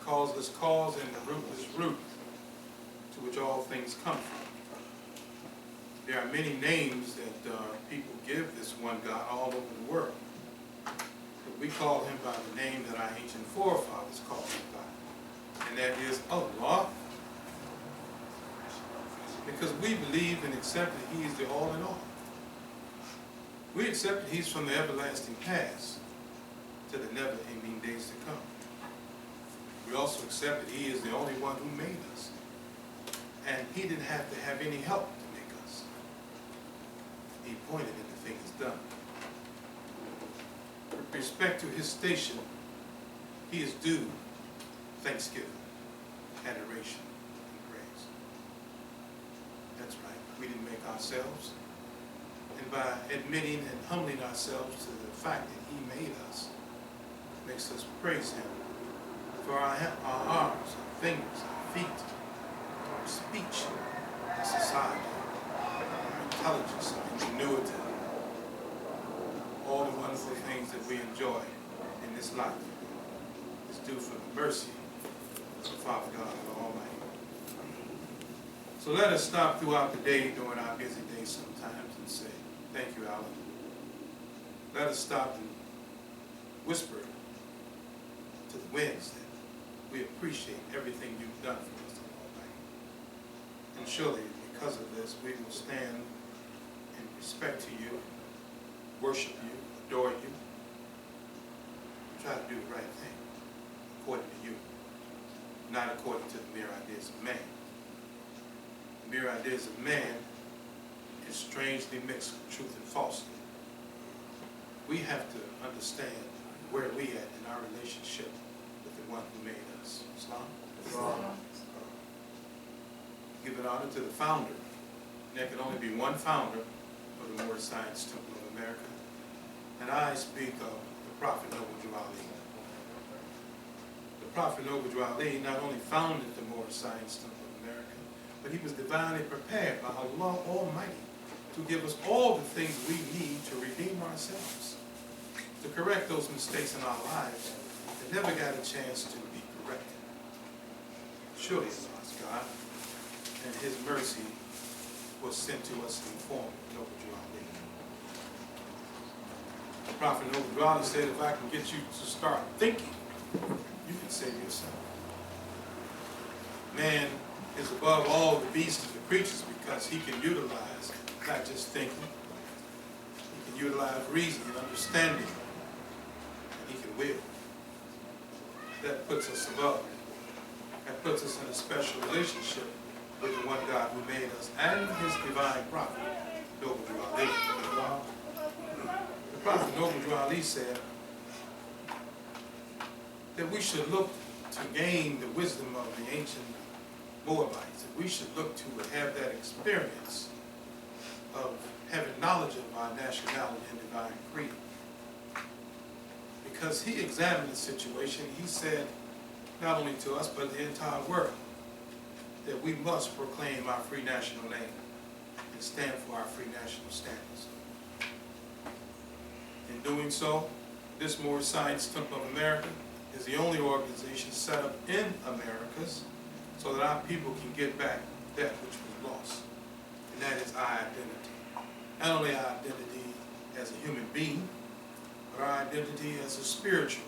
causeless cause and the rootless root to which all things come from. There are many names that people give this one God all over the world. But we call him by the name that our ancient forefathers called him by, and that is Allah, because we believe and accept that he is the all in all. We accept that he's from the everlasting past to the never-ending days to come. We also accept that he is the only one who made us, and he didn't have to have any help to make us. He pointed and the thing is done. With respect to his station, he is due thanksgiving, adoration, and praise. That's right, we didn't make ourselves. And by admitting and humbling ourselves to the fact that he made us, makes us praise him for our arms, our fingers, our feet, our speech, our society, our intelligence, our ingenuity, all the wonderful things that we enjoy in this life is due from the mercy of the Father God the Almighty. So let us stop throughout the day during our busy days sometimes and say, thank you, Alan. Let us stop and whisper to the winds that we appreciate everything you've done for us, Almighty. And surely, because of this, we will stand in respect to you, worship you, adore you, try to do the right thing according to you, not according to the mere ideas of man. The mere ideas of man is strangely mixed with truth and falsehood. We have to understand where we at in our relationship with the one who made us. Islam? Give an honor to the founder. There can only be one founder of the Moorish Science Temple of America. And I speak of the Prophet Noble Ali. The Prophet Noble Ali not only founded the Moorish Science Temple of America, but he was divinely prepared by Allah Almighty to give us all the things we need to redeem ourselves, to correct those mistakes in our lives that never got a chance to be corrected. Surely Allah's God, and his mercy was sent to us in the form of Noble Ali. The Prophet Noble Ali said, if I can get you to start thinking, you can save yourself. Man is above all the beasts and the creatures because he can utilize not just thinking, he can utilize reason and understanding, and he can will. That puts us above. That puts us in a special relationship with the one God who made us and his divine prophet, Noble Ali. The prophet Noble Ali said that we should look to gain the wisdom of the ancient Moabites, that we should look to have that experience of having knowledge of our nationality and divine creed. Because he examined the situation, he said, not only to us, but the entire world, that we must proclaim our free national name and stand for our free national standards. In doing so, this Moorish Science Temple of America is the only organization set up in Americas so that our people can get back that which was lost. And that is our identity. Not only our identity as a human being, but our identity as a spiritual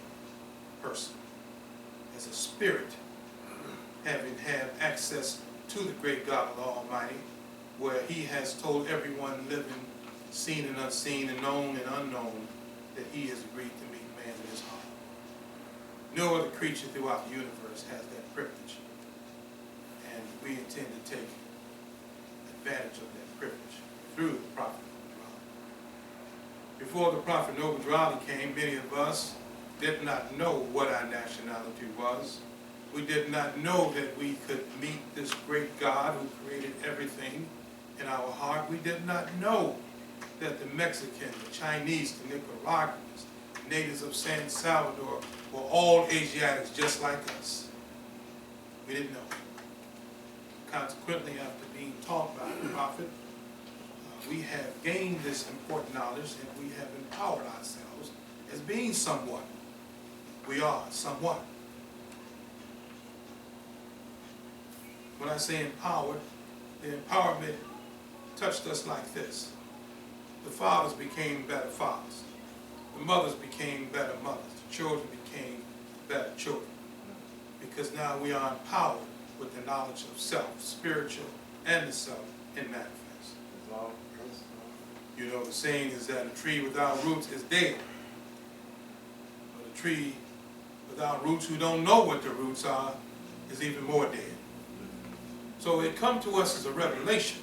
person, as a spirit, having had access to the great God of the Almighty, where he has told everyone living, seen and unseen, and known and unknown, that he has agreed to meet man in his heart. No other creature throughout the universe has that privilege. And we intend to take advantage of that privilege through the Prophet Noble Ali. Before the Prophet Noble Ali came, many of us did not know what our nationality was. We did not know that we could meet this great God who created everything in our heart. We did not know that the Mexican, the Chinese, the Nicaraguans, natives of San Salvador were all Asiatics just like us. We didn't know. Consequently, after being taught by the Prophet, we have gained this important knowledge and we have empowered ourselves as being somewhat. We are somewhat. When I say empowered, the empowerment touched us like this. The fathers became better fathers. The mothers became better mothers. The children became better children. Because now we are empowered with the knowledge of self, spiritual and the self in manifest. You know, the saying is that a tree without roots is dead. But a tree without roots who don't know what the roots are is even more dead. So it come to us as a revelation.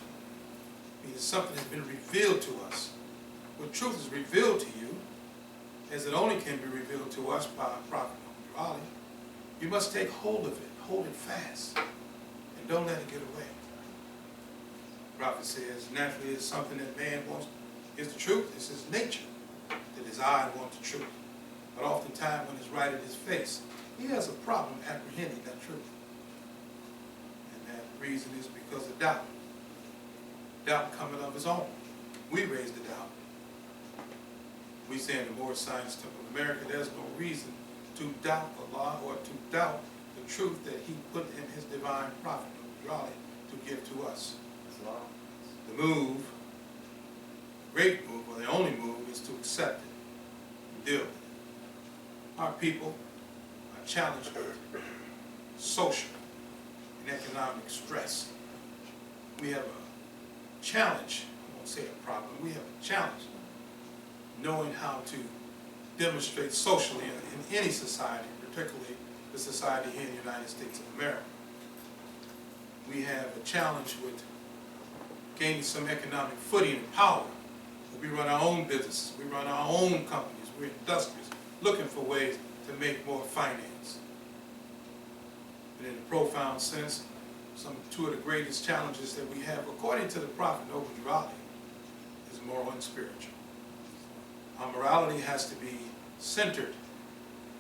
Meaning something has been revealed to us. When truth is revealed to you, as it only can be revealed to us by Prophet Muhammad, you must take hold of it, hold it fast, and don't let it get away. The prophet says, naturally it's something that man wants, is the truth, it's his nature, to desire and want the truth. But oftentimes when it's right in his face, he has a problem apprehending that truth. And that reason is because of doubt. Doubt coming of his own. We raise the doubt. We say in the Moorish Science Temple of America, there's no reason to doubt Allah or to doubt the truth that he put in his divine prophet, to give to us. The move, great move, or the only move, is to accept it and deal with it. Our people are challenged with social and economic stress. We have a challenge, I won't say a problem, we have a challenge knowing how to demonstrate socially in any society, particularly the society here in the United States of America. We have a challenge with gaining some economic footing and power. We run our own businesses, we run our own companies, we're industrious, looking for ways to make more finance. But in a profound sense, two of the greatest challenges that we have, according to the Prophet is moral and spiritual. Our morality has to be centered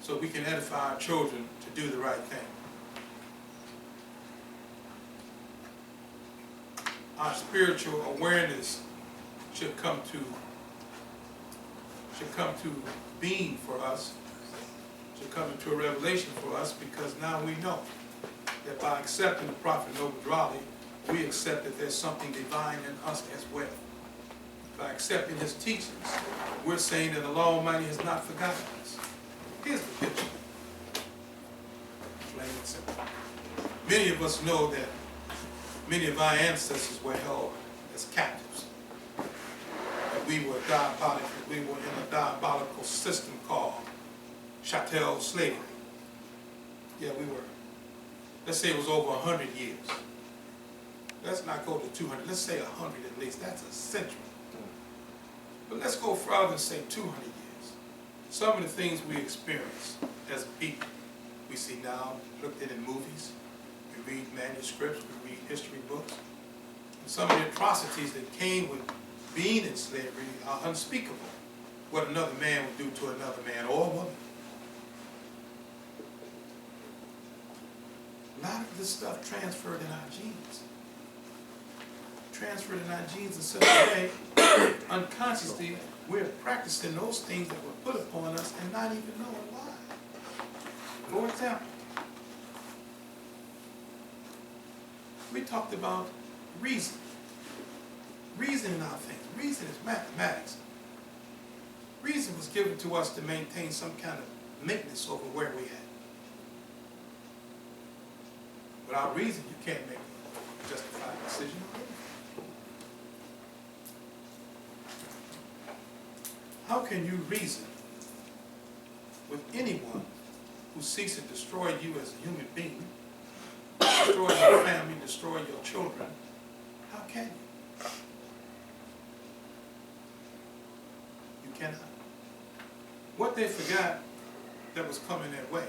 so we can edify our children to do the right thing. Our spiritual awareness should come to being for us, should come into a revelation for us, because now we know that by accepting the Prophet Noble, we accept that there's something divine in us as well. By accepting his teachings, we're saying that Allah Almighty has not forgotten us. Here's the picture. Plain and simple. Many of us know that many of our ancestors were held as captives. And we were in a diabolical system called chattel slavery. Yeah, we were. Let's say it was over 100 years. Let's not go to 200. Let's say 100 at least. That's a century. But let's go further and say 200 years. Some of the things we experience as a people, we see now looked at in movies, we read manuscripts, we read history books. And some of the atrocities that came with being in slavery are unspeakable. What another man would do to another man or woman. A lot of this stuff transferred in our genes. Transferred in our genes in such a way, unconsciously, we're practicing those things that were put upon us and not even knowing why. For example, we talked about reason. Reason in our thinking. Reason is mathematics. Reason was given to us to maintain some kind of maintenance over where we at. Without reason, you can't make a justified decision. How can you reason with anyone who seeks to destroy you as a human being, destroy your family, destroy your children? How can you? You cannot. What they forgot that was coming their way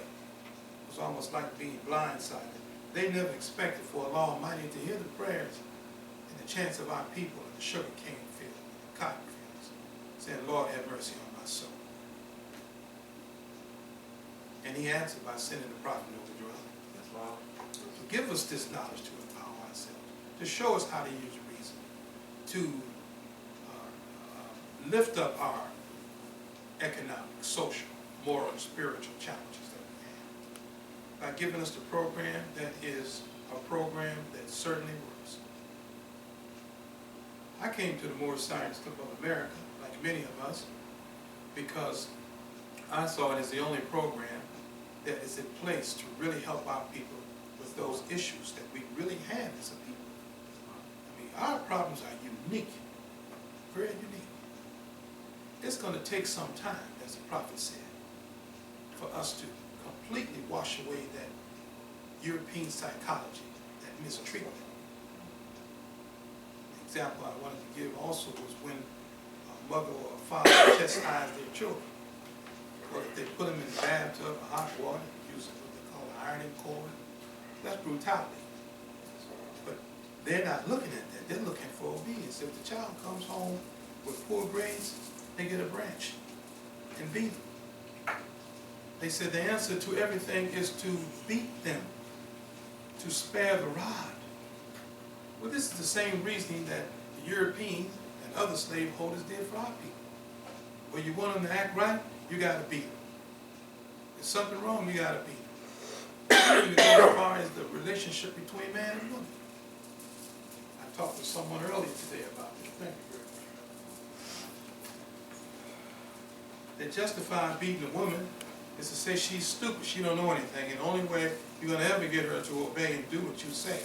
was almost like being blindsided. They never expected for Allah Almighty to hear the prayers and the chants of our people in the sugar cane field, the cotton fields, saying, Lord, have mercy on my soul. And he answered by sending the Prophet to give us this knowledge to empower ourselves, to show us how to use reason, to lift up our economic, social, moral, and spiritual challenges that we have. By giving us the program that is a program that certainly works. I came to the Moorish Science Temple of America, like many of us, because I saw it as the only program that is in place to really help our people with those issues that we really have as a people. I mean, our problems are unique, very unique. It's going to take some time, as the prophet said, for us to completely wash away that European psychology, that mistreatment. The example I wanted to give also was when a mother or a father chastised their children. Or if they put them in the bathtub of hot water, using what they call an ironing cord, that's brutality. But they're not looking at that. They're looking for obedience. If the child comes home with poor grades, they get a branch and beat them. They said the answer to everything is to beat them, to spare the rod. Well, this is the same reasoning that the Europeans and other slaveholders did for our people. When you want them to act right, you got to beat them. If something wrong, you got to beat them. You go as far as the relationship between man and woman. I talked to someone earlier today about this. Thank you very much. They justify beating a woman is to say she's stupid, she don't know anything, and the only way you're going to ever get her to obey and do what you say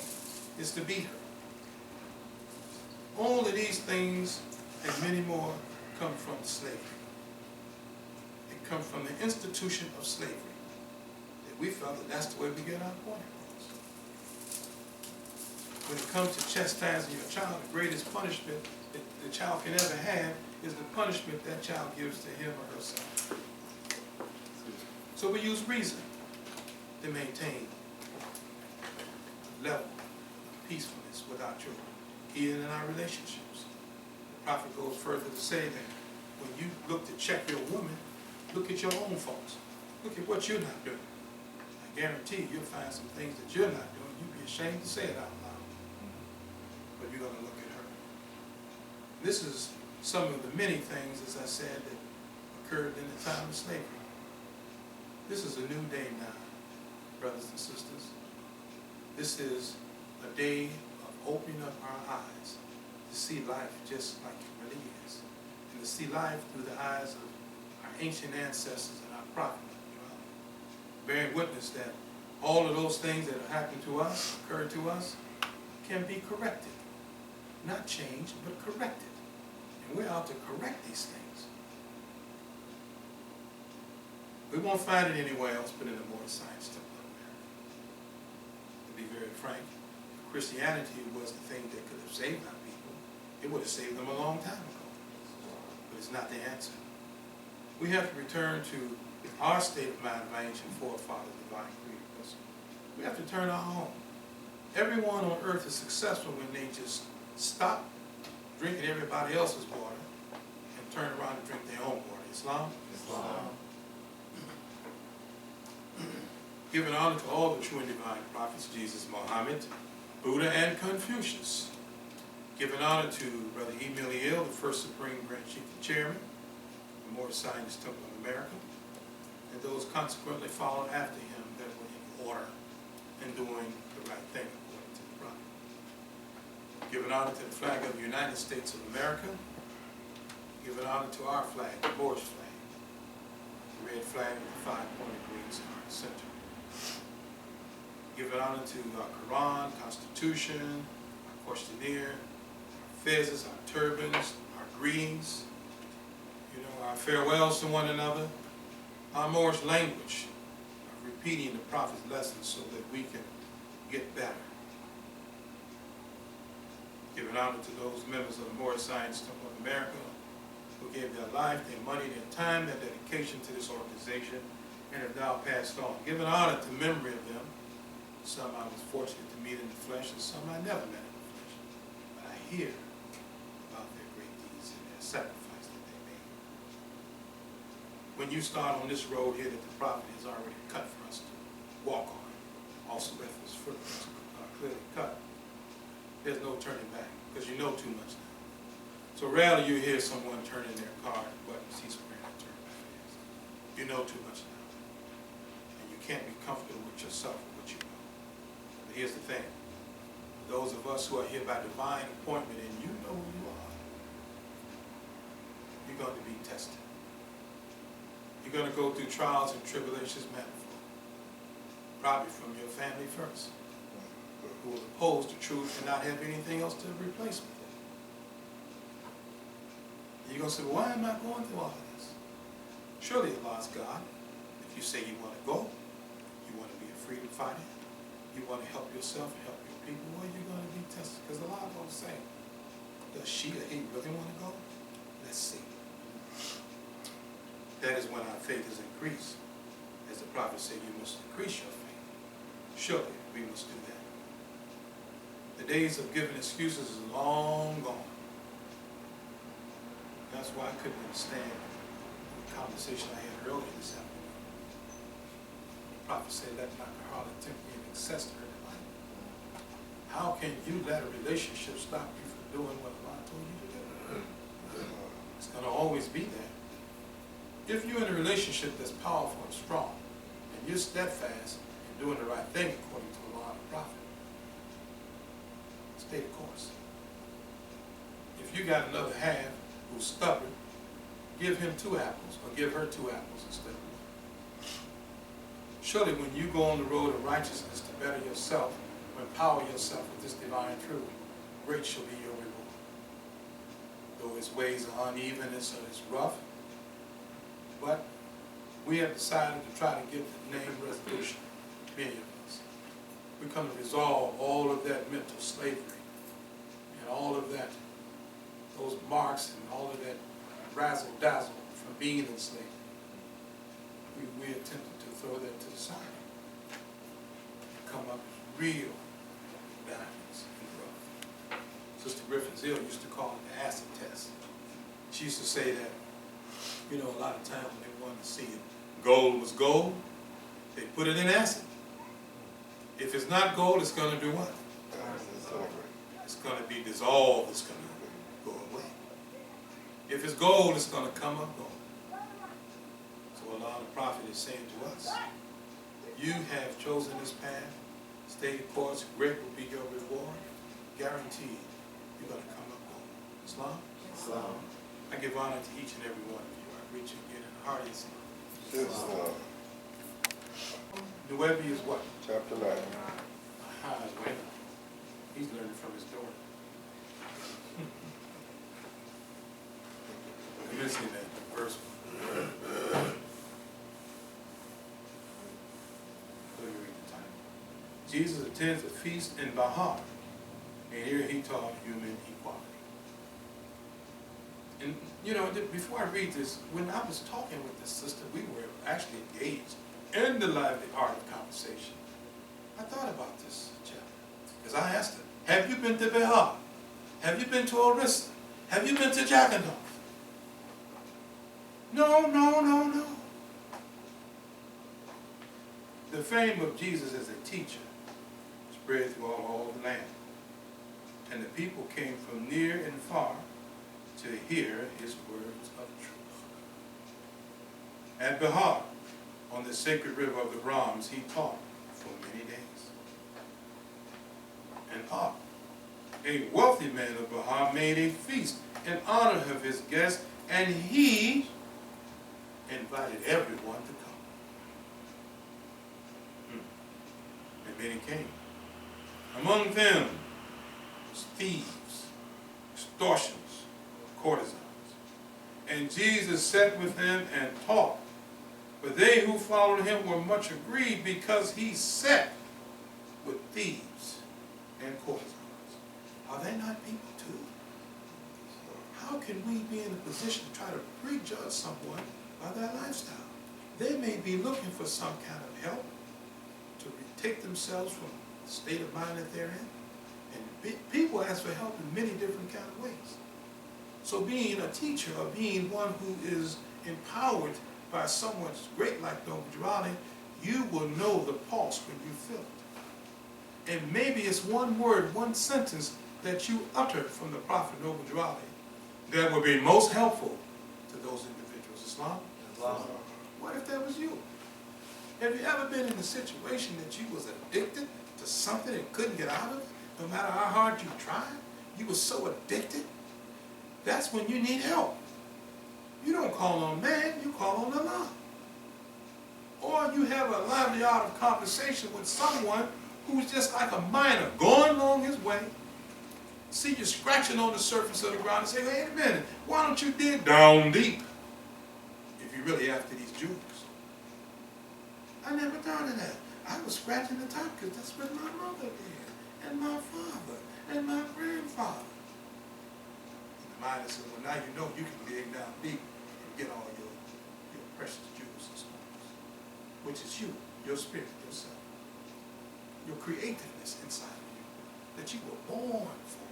is to beat her. All of these things and many more come from slavery. They come from the institution of slavery. That we felt that that's the way we get our point across. When it comes to chastising your child, the greatest punishment that the child can ever have is the punishment that child gives to him or herself. So we use reason to maintain a level of peacefulness with our children, even in our relationships. The prophet goes further to say that when you look to check your woman, look at your own faults. Look at what you're not doing. I guarantee you'll find some things that you're not doing. You'd be ashamed to say it out loud. But you're going to look at her. This is some of the many things, as I said, that occurred in the time of slavery. This is a new day now, brothers and sisters. This is a day of opening up our eyes to see life just like it really is. And to see life through the eyes of our ancient ancestors and our prophets, bearing witness that all of those things that have happened to us, occurred to us, can be corrected. Not changed, but corrected. And we're out to correct these things. We won't find it anywhere else but in the Moorish Science Temple of America. To be very frank, if Christianity was the thing that could have saved our people, it would have saved them a long time ago. But it's not the answer. We have to return to our state of mind of our ancient forefathers, divine creators. We have to turn our home. Everyone on earth is successful when they just stop drinking everybody else's water and turn around and drink their own water. Islam? Islam. Giving honor to all the true and divine prophets, Jesus, Muhammad, Buddha, and Confucius. Giving honor to Brother Emil, the first Supreme Grand Chief and Chairman, the Moorish Science Temple of America, and those consequently followed after him that were in order and doing the right thing according to the prophet. Giving honor to the flag of the United States of America. Giving honor to our flag, the Moorish flag, the red flag with the 5-pointed green star in the center. Giving honor to our Quran, Constitution, our questionnaire, our fezzes, our turbans, our greetings, our farewells to one another, our Moorish language, repeating the prophet's lessons so that we can get better. Giving honor to those members of the Moorish Science Temple of America who gave their life, their money, their time, their dedication to this organization, and have now passed on. Giving honor to memory of them. Some I was fortunate to meet in the flesh, and some I never met in the flesh. But I hear about their great deeds and their sacrifice that they made. When you start on this road here that the prophet has already cut for us to walk on, also with his footprints clearly cut, there's no turning back, because you know too much now. So rarely you hear someone turning their car but see somewhere to turn back. You know too much now. And you can't be comfortable with yourself or what you know. But here's the thing. Those of us who are here by divine appointment, and you know who you are, you're going to be tested. You're going to go through trials and tribulations manifold. Probably from your family first, who will oppose the truth and not have anything else to replace with it. You're going to say, well, why am I going through all of this? Surely Allah's God. If you say you want to go, you want to be a freedom fighter, you want to help yourself and help your people, well, you're going to be tested. Because Allah is going to say, does she or he really want to go? Let's see. That is when our faith is increased. As the prophet said, you must increase your faith. Surely we must do that. The days of giving excuses is long gone. That's why I couldn't understand the conversation I had earlier this afternoon. The prophet said, let not the harlot tempt me in excess to her delight. How can you let a relationship stop you from doing what Allah told you to do? It's going to always be there. If you're in a relationship that's powerful and strong, and you're steadfast in doing the right thing according to Allah and the prophet, stay the course. If you got another half who's stubborn, give him 2 apples or give her 2 apples instead of 1. Surely when you go on the road of righteousness to better yourself, or empower yourself with this divine truth, great shall be your reward. Though its ways are uneven and so it's rough, but we have decided to try to get the name resolution, many of us. We come to resolve all of that mental slavery and all of that, those marks and all of that razzle-dazzle from being in slavery. We attempted to throw that to the side and come up with real diamonds in the rough. Sister Griffin Zill used to call it the acid test. She used to say that, you know, a lot of times when they wanted to see if gold was gold, they put it in acid. If it's not gold, it's going to do what? It's going to be dissolved. It's going to go away. If it's gold, it's going to come up gold. So Allah the Prophet is saying to us, you have chosen this path, stay the course, great will be your reward, guaranteed you're going to come up gold. Islam? Islam. I give honor to each and every one of you. I reach again in the heart of Islam. Nuebi is what? Chapter 9. Aha, well, he's learning from his daughter. Let's see that verse 1. Jesus attends a feast in Bahar, and here he taught human equality. And you know, before I read this, when I was talking with this sister, we were actually engaged in the lively art of conversation. I thought about this chapter, because I asked her, have you been to Bahar? Have you been to Orissa? Have you been to Jackanoff? No, no, no, no. The fame of Jesus as a teacher spread through all the land, and the people came from near and far to hear his words of truth. At Bahar, on the sacred river of the Brahms, he taught for many days. And a wealthy man of Bahar, made a feast in honor of his guests, and he invited everyone to come. And many came. Among them was thieves, extortioners, courtesans. And Jesus sat with them and taught. But they who followed him were much aggrieved, because he sat with thieves and courtesans. Are they not people too? How can we be in a position to try to prejudge someone by their lifestyle? They may be looking for some kind of help to take themselves from the state of mind that they're in. And people ask for help in many different kind of ways. So being a teacher, or being one who is empowered by someone great like Noble Geraldi, you will know the pulse when you feel it. And maybe it's one word, one sentence that you utter from the Prophet Noble Geraldi that will be most helpful to those individuals. Islam? Islam. What if that was you? Have you ever been in a situation that you was addicted to something? something and couldn't get out of it, no matter how hard you tried, you were so addicted, that's when you need help. You don't call on man, you call on Allah. Or you have a lively art of conversation with someone who's just like a miner going along his way. See you scratching on the surface of the ground and say, wait a minute, why don't you dig down deep if you're really after these Jews? I never thought of that. I was scratching the top because that's what my mother did, and my father, and my grandfather. And the miner said, well, now you know you can dig down deep and get all your precious jewels and stones, which is you, your spirit, yourself, your creativeness inside of you that you were born for.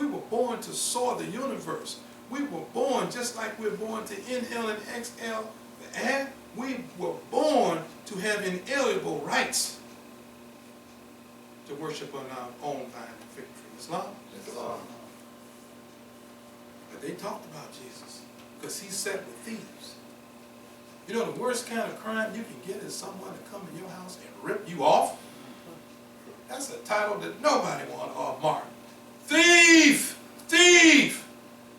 We were born to soar the universe. We were born just like we're born to inhale and exhale the air. We were born to have inalienable rights to worship on our own kind of victory. Islam? Islam. But they talked about Jesus because he sat with thieves. You know the worst kind of crime you can get is someone to come in your house and rip you off. That's a title that nobody wants off Mark. Thief! Thief!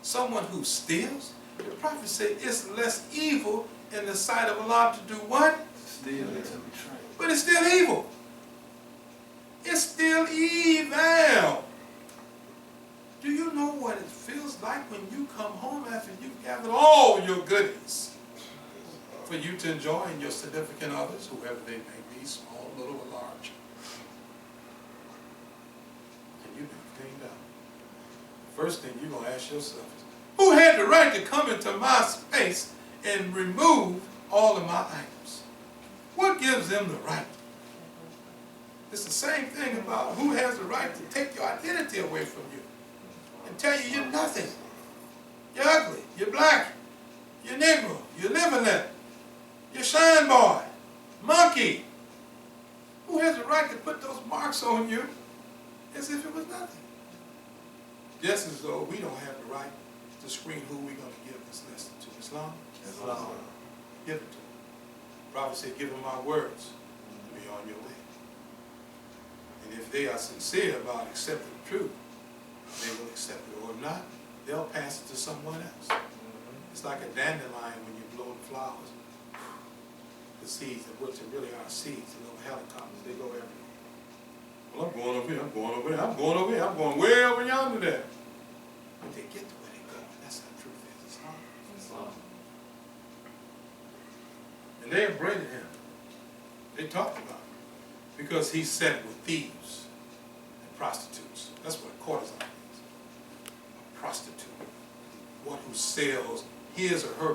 Someone who steals. The prophet said it's less evil in the sight of Allah to do what? Steal and to betray. But it's still evil. It's still evil. Do you know what it feels like when you come home after you've gathered all your goodies for you to enjoy and your significant others, whoever they may be, small, little, or large? And you've been cleaned up. The first thing you're going to ask yourself is, who had the right to come into my space and remove all of my items? What gives them the right? It's the same thing about who has the right to take your identity away from you and tell you you're nothing. You're ugly, you're black, you're Negro, you're liverlet, you're shine boy, monkey. Who has the right to put those marks on you as if it was nothing? Just as though we don't have the right to screen who we're going to give this lesson to. Islam? Islam. Give it to them. The prophet said, give them my words to be on your way. And if they are sincere about accepting the truth, they will accept it. Or if not, they'll pass it to someone else. It's like a dandelion when you blow the flowers. The seeds, which really are seeds, the little helicopters, they go everywhere. Well, I'm going over here, I'm going over there, I'm going over here, I'm going way over yonder there. But they get to where they go. That's how the truth is. Islam. And they upbraided him. They talked about him because he sat with thieves and prostitutes. That's what a courtesan is. A prostitute. One who sells his or her